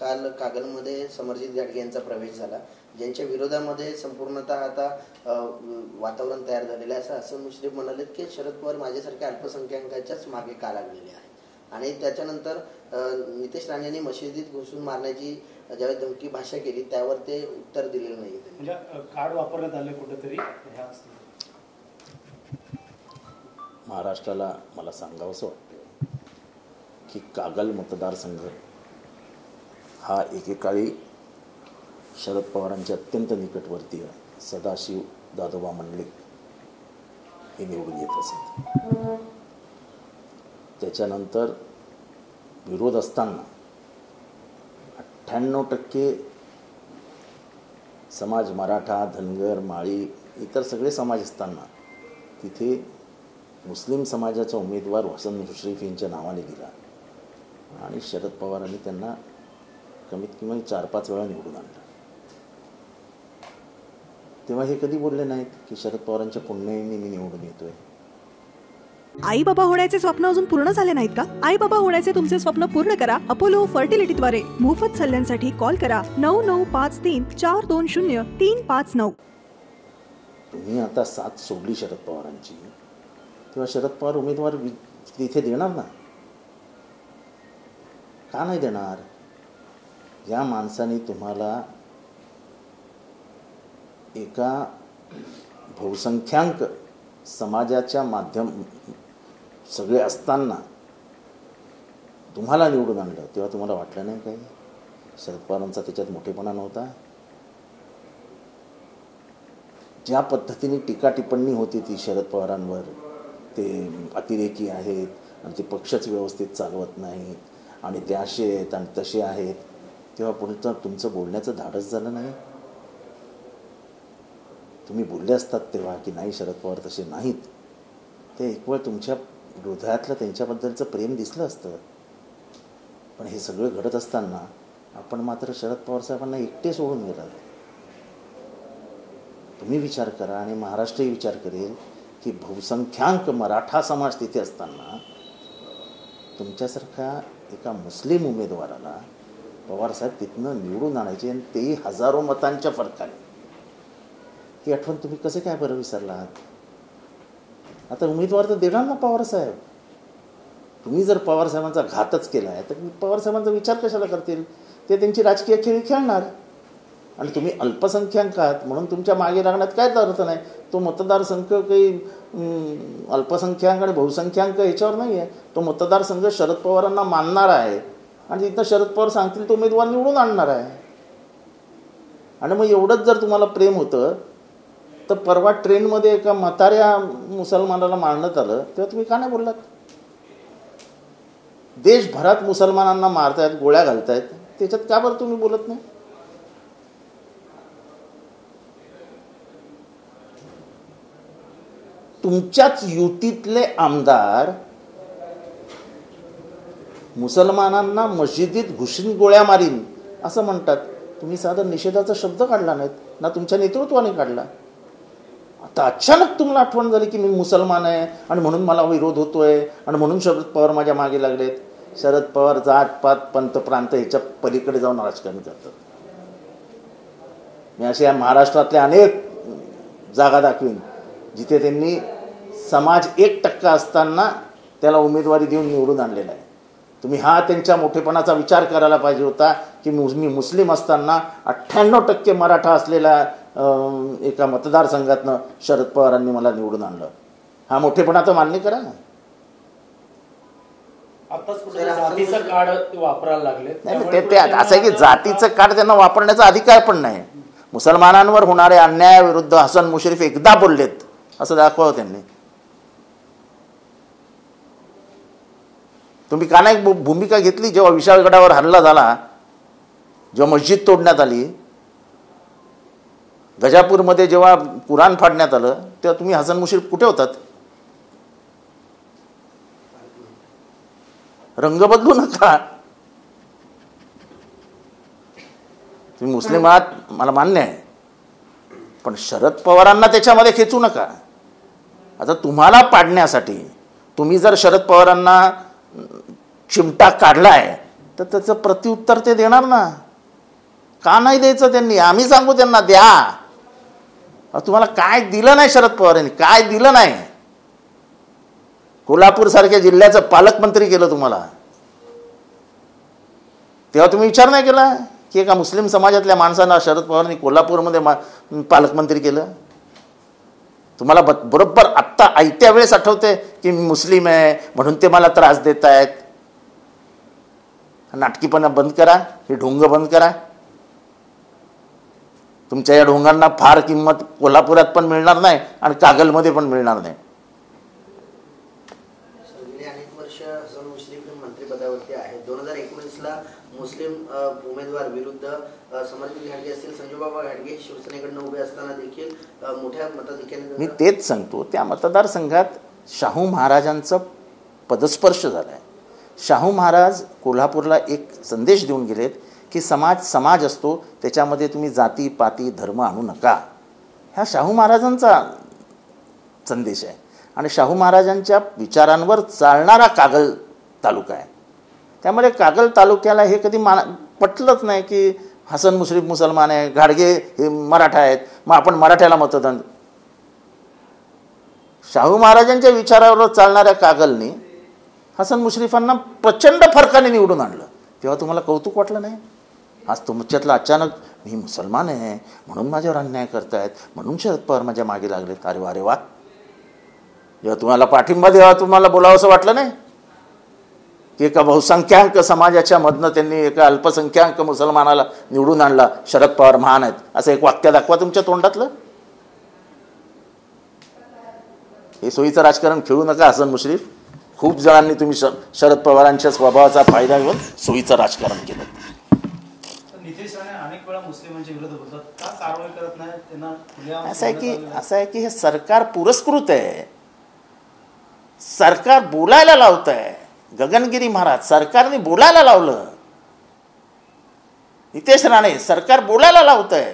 काल कागलमध्ये समरजित घाटगे यांचा प्रवेश झाला, ज्यांच्या विरोधामध्ये संपूर्णतः आता वातावरण तयार झालेलं आहे. असं हसन मुश्रीफ म्हणाले की शरद पवार माझ्यासारख्या अल्पसंख्याकाच्याच मागे का लागलेले आहे. आणि त्याच्यानंतर नितेश राणेंनी मशिदीत घुसून मारण्याची ज्यावेळी धमकी भाषा केली त्यावर ते उत्तर दिलेलं नाही. म्हणजे कार्ड वापरण्यात आले कुठेतरी. महाराष्ट्राला मला सांगावंसं वाटतं की कागल मतदारसंघ हा एकेकाळी शरद पवारांचे अत्यंत निकटवर्तीय सदाशिव दादोबा मंडलिक हे निवडून येत असत. त्याच्यानंतर विरोध असताना 98% समाज मराठा, धनगर, माळी इतर सगळे समाज असताना तिथे मुस्लिम समाजाचा उमेदवार हसन मुश्रीफ यांच्या नावाने दिला आणि शरद पवारांनी त्यांना कमीत कमी 4-5 वेळा निवडून आणलं. तेव्हा हे कधी बोलले नाहीत की शरद पवारांच्या पुण्याने मी निवडून येतोय. आई बाबा होण्याचे स्वप्न अजून पूर्ण झाले नाहीत का? आई बाबा होण्याचे तुमचे स्वप्न पूर्ण करा अपोलो फर्टिलिटीद्वारे. मोफत सल्ल्यांसाठी कॉल करा 9953420359. तुम्ही आता साथ सोडली शरद पवारांची, तेव्हा शरद पवार उमेदवार तिथे देणार ना? का नाही देणार? या माणसाने तुम्हाला एका बहुसंख्याक समाजाच्या माध्यम सगळे असताना तुम्हाला निवडून आणलं, तेव्हा तुम्हाला वाटलं नाही काही शरद पवारांचा त्याच्यात मोठेपणा नव्हता? ज्या पद्धतीने टीका टिप्पणी होती ती शरद पवारांवर, ते अतिरेकी आहेत आणि ते पक्षच व्यवस्थित चालवत नाहीत आणि ते असे आहेत आणि तसे आहेत, तेव्हा पुढचं तुमचं बोलण्याचं धाडस झालं नाही? तुम्ही बोलले असतात तेव्हा की नाही शरद पवार तसे नाहीत, ते एक वेळ तुमच्या हृदयातलं त्यांच्याबद्दलचं प्रेम दिसलं असतं. पण हे सगळं घडत असताना आपण मात्र शरद पवार साहेबांना एकटे सोडून गेलात. तुम्ही विचार करा आणि महाराष्ट्रही विचार करेल की बहुसंख्याक मराठा समाज तिथे असताना तुमच्यासारख्या एका मुस्लिम उमेदवाराला पवारसाहेब तिथनं निवडून आणायचे आणि तेही हजारो मतांच्या फरकाने. ही आठवण तुम्ही कसे काय बरं विसरलात? आता उमेदवार तर देणार ना पवारसाहेब. तुम्ही जर पवारसाहेबांचा घातच केला आहे तर पवारसाहेबांचा विचार कशाला करतील? ते त्यांची राजकीय खेळ खेळणार. आणि तुम्ही अल्पसंख्याक आहात म्हणून तुमच्या मागे लागण्यात कायच अर्थ नाही. तो मतदारसंघ काही अल्पसंख्याक आणि बहुसंख्याक ह्याच्यावर नाही आहे. तो मतदारसंघ शरद पवारांना मानणारा आहे आणि तिथं शरद पवार सांगतील तो उमेदवार निवडून आणणार आहे. आणि मग एवढंच जर तुम्हाला प्रेम होतं तर परवा ट्रेनमध्ये एका म्हाताऱ्या मुसलमानाला मारण्यात आलं तेव्हा तुम्ही का नाही बोललात? देशभरात मुसलमानांना मारतायत, गोळ्या घालतायत, त्याच्यात का बरं तुम्ही बोलत नाही? तुमच्याच युतीतले आमदार मुसलमानांना मशिदीत घुसून गोळ्या मारीन असं म्हणतात. तुम्ही साधा निषेधाचा शब्द काढला नाहीत ना, तुमच्या नेतृत्वाने काढला. आता अचानक तुम्हाला आठवण झाली की मी मुसलमान आहे आणि म्हणून मला विरोध होतोय आणि म्हणून शरद पवार माझ्या मागे लागलेत. शरद पवार जातपात पंत प्रांत ह्याच्या पलीकडे जाऊन राजकारण करतात. मी असे या महाराष्ट्रातल्या अनेक जागा दाखवीन जिथे त्यांनी समाज 1% असताना त्याला उमेदवारी देऊन निवडून आणलेला आहे. तुम्ही हा त्यांच्या मोठेपणाचा विचार करायला पाहिजे होता की मी मुस्लिम असताना 98% मराठा असलेल्या एका मतदारसंघातनं शरद पवारांनी मला निवडून आणलं. हा मोठेपणा तर मान्य करा ना. जातीचं कार्ड वापरायला लागले. ते असं आहे की जातीचं कार्ड त्यांना वापरण्याचा अधिकार पण नाही. मुसलमानांवर होणारे अन्यायाविरुद्ध हसन मुश्रीफ एकदा बोललेत असं दाखवावं त्यांनी. तुम्ही का नाही भूमिका घेतली जेव्हा विशाळगडावर हल्ला झाला, जेव्हा मस्जिद तोडण्यात आली, गजापूरमध्ये जेव्हा कुराण फाडण्यात आलं, तेव्हा तुम्ही हसन मुश्रीफ कुठे होतात? रंग बदलू नका. तुम्ही मुस्लिम आहात मला मान्य आहे, पण शरद पवारांना त्याच्यामध्ये खेचू नका. आता तुम्हाला पाडण्यासाठी तुम्ही जर शरद पवारांना चिमटा काढलाय तर त्याचं प्रत्युत्तर ते देणार ना. का नाही द्यायचं त्यांनी? आम्ही सांगू त्यांना द्या. तुम्हाला काय दिलं नाही शरद पवार यांनी, काय दिलं नाही. कोल्हापूर सारख्या जिल्ह्याचं पालकमंत्री केलं तुम्हाला. तेव्हा तुम्ही विचार नाही केला की एका मुस्लिम समाजातल्या माणसांना शरद पवारांनी कोल्हापूरमध्ये पालकमंत्री केलं? तुम्हाला बरोबर आत्ता आयत्या वेळेस आठवते की मी मुस्लिम आहे म्हणून ते मला त्रास देत आहेत. नाटकीपणा बंद करा, हे ढोंग बंद करा. तुमच्या या ढोंगांना फार किंमत कोल्हापुरात पण मिळणार नाही आणि कागलमध्ये पण मिळणार नाही. गेली अनेक वर्ष हसन मुश्रीफ मंत्रिपदावरती आहेत. 2019ला मुस्लिम उमेदवार विरुद्ध समर्जित घाटगे असतील, संजूबाबा घाटगे शिवसेनेकडनं उभे असताना देखील मोठ्या मताधिक्याने. मी तेच सांगतो, त्या मतदारसंघात शाहू महाराजांचा पदस्पर्श झालाय. शाहू महाराज कोल्हापूरला एक संदेश देऊन गेलेत की समाज असतो, त्याच्यामध्ये तुम्ही जाती पाती धर्म आणू नका. हा शाहू महाराजांचा संदेश आहे आणि शाहू महाराजांच्या विचारांवर चालणारा कागल तालुका आहे. त्यामुळे कागल तालुक्याला हे कधी पटलंच नाही की हसन मुश्रीफ मुसलमान आहे, घाटगे हे मराठा आहेत, मग आपण मराठ्याला मतदान. शाहू महाराजांच्या विचारावर चालणाऱ्या कागलने हसन मुश्रीफांना प्रचंड फरकाने निवडून आणलं. तेव्हा तुम्हाला कौतुक वाटलं नाही? आज तुमच्यातलं अचानक मी मुसलमान आहे म्हणून माझ्यावर अन्याय करतायत, म्हणून शरद पवार माझ्या मागे लागलेत. अरे वा, अरे वा. जेव्हा तुम्हाला पाठिंबा द्यावा तुम्हाला बोलावं असं वाटलं नाही की एका बहुसंख्याक समाजाच्या मधनं त्यांनी एका अल्पसंख्याक मुसलमानाला निवडून आणला. शरद पवार महान आहेत असं एक वाक्य दाखवा तुमच्या तोंडातलं. हे सोयीचं राजकारण खेळू नका हसन मुश्रीफ. खूप जणांनी तुम्ही शरद पवारांच्या स्वभावाचा फायदा घेऊन सोयीचं राजकारण केलं. नितेश राणे अनेक वेळा मुस्लिमांच्या विरोधात बोलतात, का कारवाई करत नाही त्यांना? असं आहे की हे सरकार पुरस्कृत आहे. सरकार बोलायला लावत आहे. गगनगिरी महाराज सरकारने बोलायला लावलं. नितेश राणे सरकार बोलायला लावत आहे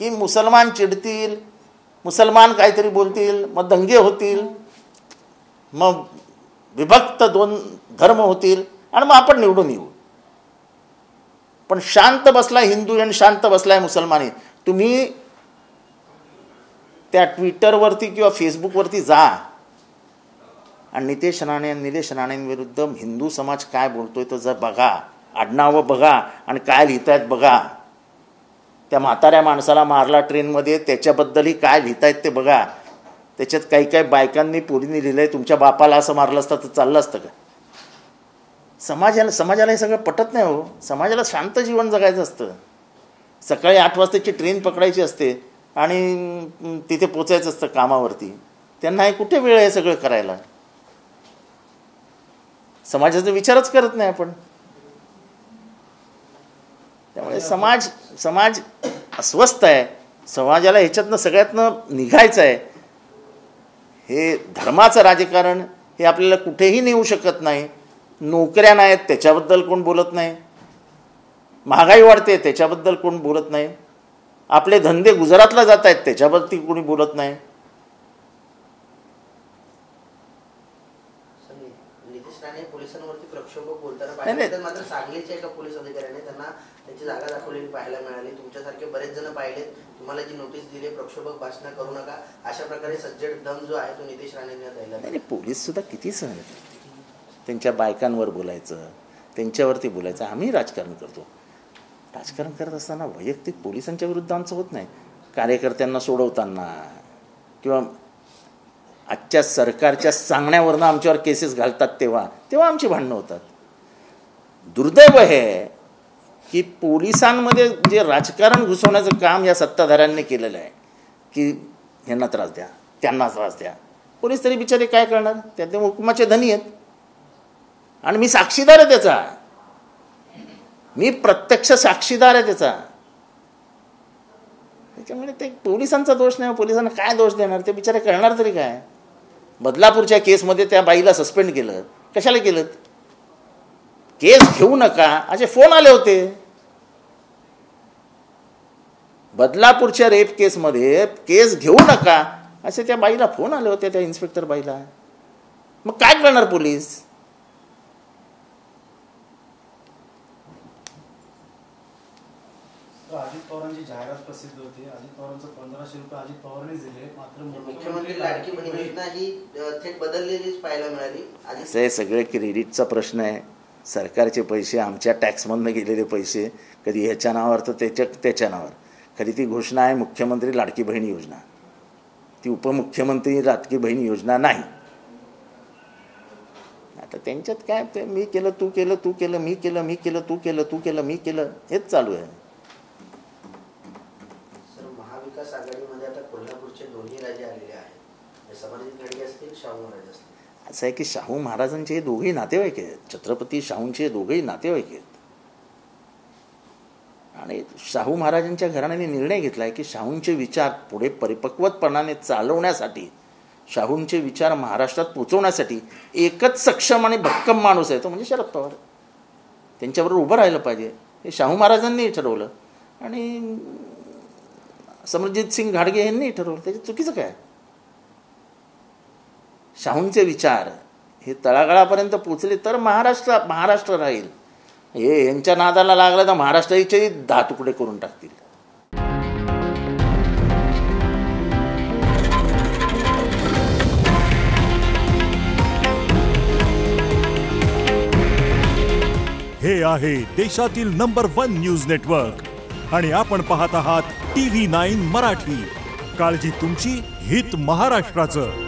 की मुसलमान चिडतील, मुसलमान काहीतरी बोलतील, मग दंगे होतील, मग विभक्त दोन धर्म होतील आणि मग आपण निवडून येऊ. पण शांत बसलाय हिंदू आणि शांत बसलाय मुसलमानी. तुम्ही त्या ट्विटरवरती किंवा फेसबुकवरती जा आणि नितेश राणेंविरुद्ध हिंदू समाज काय बोलतोय तर जर बघा, आडनावं बघा आणि काय लिहितायत बघा. त्या म्हाताऱ्या माणसाला मारला ट्रेनमध्ये त्याच्याबद्दलही काय लिहितायत ते बघा. त्याच्यात काही बायकांनी पोरींनी लिहिलंय तुमच्या बापाला असं मारलं असतं तर चाललं असतं का? समाजाला हे सगळं पटत नाही हो. समाजाला शांत जीवन जगायचं असतं. सकाळी 8 वाजताची ट्रेन पकडायची असते आणि तिथे पोचायचं असतं कामावरती. त्यांना हे कुठे वेळ आहे सगळं करायला? समाजाचा विचारच करत नाही आपण. त्यामुळे समाज अस्वस्थ आहे. समाजाला ह्याच्यातनं सगळ्यातनं निघायचं आहे. हे धर्माचं राजकारण हे आपल्याला कुठेही नेऊ शकत नाही. नोकऱ्या नाहीत त्याच्याबद्दल कोण बोलत नाही. महागाई वाढते त्याच्याबद्दल कोण बोलत नाही. आपले धंदे गुजरातला जात आहेत त्याच्याबद्दल कोणी बोलत नाही. नितेश राणे पोलिसांवरती प्रक्षोभक बोलताना पाहिलं, मात्र सांगलीच्या एका पोलीस अधिकाऱ्याने त्यांना त्यांची जागा दाखवलेली पाहायला मिळाली. तुमच्यासारखे बरेच जण पाहिलेत. तुम्हाला जी नोटीस दिली प्रक्षोभक भाषण करू नका अशा प्रकारे सज्जड दम जो आहे तो नितेश राणेंना द्यायला. नाही, पोलीस सुद्धा किती सहन त्यांच्या बायकांवर बोलायचं, त्यांच्यावरती बोलायचं. आम्ही राजकारण करतो. राजकारण करत असताना वैयक्तिक पोलिसांच्या विरुद्ध आमचं होत नाही. कार्यकर्त्यांना सोडवताना किंवा आजच्या सरकारच्या सांगण्यावरनं आमच्यावर केसेस घालतात तेव्हा आमची भांडणं होतात. दुर्दैव हे की पोलिसांमध्ये जे राजकारण घुसवण्याचं काम या सत्ताधाऱ्यांनी केलेलं आहे की ह्यांना त्रास द्या, त्यांना त्रास द्या. पोलीस तरी बिचारे काय करणार? त्या हुकुमाचे धनी आहेत आणि मी साक्षीदार आहे त्याचा. मी प्रत्यक्ष साक्षीदार आहे त्याचा. त्याच्यामुळे ते पोलिसांचा दोष नाही. पोलिसांना काय दोष देणार? ते बिचारे करणार तरी काय? बदलापूरच्या केसमध्ये त्या बाईला सस्पेंड केलं. कशाला केलं? केस घेऊ नका असे फोन आले होते. बदलापूरच्या रेप केसमध्ये केस घेऊ नका असे त्या बाईला फोन आले होते, त्या इन्स्पेक्टर बाईला. मग काय करणार पोलीस? तर अजित पवारांची जाहिरात प्रसिद्ध होती. अजित पवारांचं 1500 रुपये अजित पवारांनी दिले, मात्र मुख्यमंत्री लाडकी बहीण योजना ही थेट बदललेलीच पाहायला मिळाली. असं हे सगळे क्रेडिटचा प्रश्न आहे. सरकारचे पैसे, आमच्या टॅक्समधनं गेलेले पैसे, कधी ह्याच्या नावावर तर त्याच्या नावावर. कधी ती घोषणा आहे मुख्यमंत्री लाडकी बहीण योजना, ती उपमुख्यमंत्री लाडकी बहीण योजना नाही. आता त्यांच्यात काय, ते मी केलं तू केलं, तू केलं मी केलं, मी केलं तू केलं, तू केलं मी केलं, हेच चालू आहे. सर, महाविकास आघाडीमध्ये आता कोल्हापूरचे दोन्ही राजे आलेले आहेत. समरजित घाटगे असतील, शाहू महाराज असतील. असं आहे की शाहू महाराजांचे हे दोघेही नातेवाईक आहेत. छत्रपती शाहूंचे हे दोघेही नातेवाईक आहेत. आणि शाहू महाराजांच्या घराण्याने निर्णय घेतला आहे की शाहूंचे विचार पुढे परिपक्वपणाने चालवण्यासाठी, शाहूंचे विचार महाराष्ट्रात पोचवण्यासाठी एकच सक्षम आणि भक्कम माणूस आहे तो म्हणजे शरद पवार. त्यांच्याबरोबर उभं राहिलं पाहिजे हे शाहू महाराजांनी ठरवलं आणि समरजित सिंग घाटगे यांनी ठरवलं. त्याच्यात चुकीचं काय? शाहूंचे विचार हे तळागाळापर्यंत पोचले तर महाराष्ट्र राहील. हे यांच्या नादाला लागलं तर महाराष्ट्राचे 10 तुकडे करून टाकतील. हे आहे देशातील नंबर 1 न्यूज नेटवर्क आणि आपण पाहत आहात TV9 मराठी. काळजी तुमची, हित महाराष्ट्राचं.